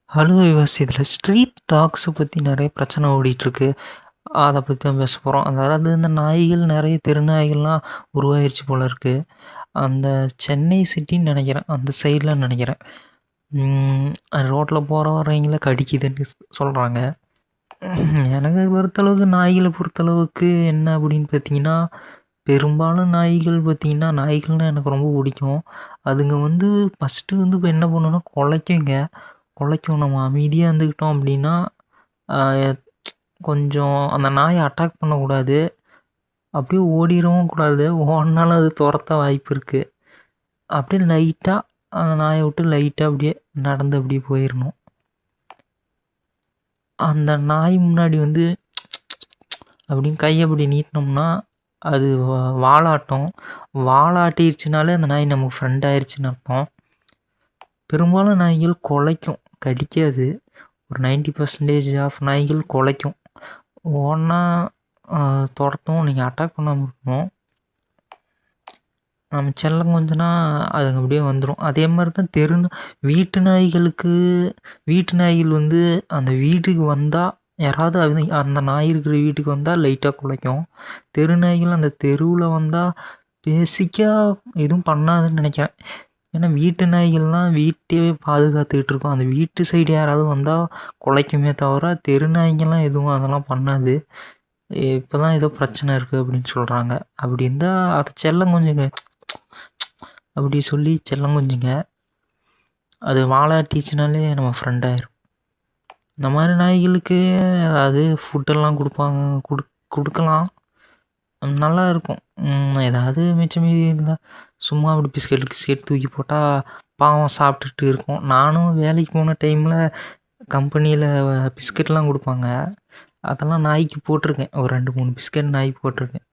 Hello விவாஸ், இதில் street டாக்ஸை பற்றி நிறைய பிரச்சனை ஓடிட்டுருக்கு. அதை பற்றி தான் பேச போகிறோம். அதாவது இந்த நாய்கள் நிறைய தெரு நாய்கள்லாம் உருவாயிருச்சு போல இருக்குது. அந்த சென்னை சிட்டின்னு நினைக்கிறேன், அந்த சைடில் நினைக்கிறேன். ரோட்டில் போகிற வரவங்கள கடிக்குதுன்னு சொல்கிறாங்க. எனக்கு பொறுத்தளவுக்கு நாய்களை பொறுத்தளவுக்கு என்ன அப்படின்னு பார்த்தீங்கன்னா, பெரும்பாலும் நாய்கள் பார்த்திங்கன்னா, நாய்கள்னால் எனக்கு ரொம்ப பிடிக்கும். அதுங்க வந்து ஃபஸ்ட்டு வந்து இப்போ என்ன பண்ணுன்னா குலைக்கும். நம்ம அமைதியாக இருந்துக்கிட்டோம் அப்படின்னா கொஞ்சம் அந்த நாயை அட்டாக் பண்ணக்கூடாது, அப்படியே ஓடிடவும் கூடாது. ஓடினாலும் அது துரத்த வாய்ப்பு இருக்குது. அப்படியே லைட்டாக அந்த நாயை விட்டு லைட்டாக அப்படியே நடந்து அப்படியே போயிடணும். அந்த நாய் முன்னாடி வந்து அப்படின்னு கையை அப்படி நீட்டினோம்னா அது வாலாட்டிருச்சுனாலே அந்த நாய் நமக்கு ஃப்ரெண்ட் ஆயிடுச்சுன்னு அர்த்தம். பெரும்பாலும் நாய்கள் குலைக்கும், கடிக்காது. ஒரு 90% ஆஃப் நாய்கள் குலைக்கும். ஓடினா துரத்தும், நீங்கள் அட்டாக் பண்ணாமல் இருக்கணும். நம்ம செல்லம் கொஞ்சனா அதுங்க அப்படியே வந்துடும். அதே மாதிரி தான் வீட்டு நாய்கள் வந்து அந்த வீட்டுக்கு வந்தால் யாராவது அந்த நாய் இருக்கிற வீட்டுக்கு வந்தால் லைட்டாக குலைக்கும். தெரு நாய்கள் அந்த தெருவில் வந்தால் பேசிக்காக எதுவும் பண்ணாதுன்னு நினைக்கிறேன். ஏன்னா வீட்டு நாய்கள்லாம் வீட்டையே பாதுகாத்துக்கிட்டு இருக்கும். அந்த வீட்டு சைடு யாராவது வந்தால் குலைக்குமே தவிர, தெரு நாய்ங்கள்லாம் எதுவும் அதெல்லாம் பண்ணாது. இப்போ தான் ஏதோ பிரச்சனை இருக்குது அப்படின்னு சொல்கிறாங்க. அப்படி இருந்தால் அதை செல்லம் கொஞ்சங்க அப்படி சொல்லி செல்லம் கொஞ்சங்க. அது வாலாட்டிச்சுனாலே நம்ம ஃப்ரெண்ட் ஆயிரும். இந்த மாதிரி நாய்களுக்கு அதாவது ஃபுட்டெல்லாம் கொடுக்கலாம், நல்லா இருக்கும். ஏதாவது மிச்சம் மீதி இருந்தால் சும்மா அப்படி பிஸ்கெட் தூக்கி போட்டால் பாவம் சாப்பிட்டுட்டு இருக்கும். நானும் வேலைக்கு போன டைமில் கம்பெனியில் பிஸ்கெட்லாம் கொடுப்பாங்க, அதெல்லாம் நாய்க்கு போட்டிருக்கேன். ஒரு 2-3 பிஸ்கெட் நாய்க்கு போட்டிருக்கேன்.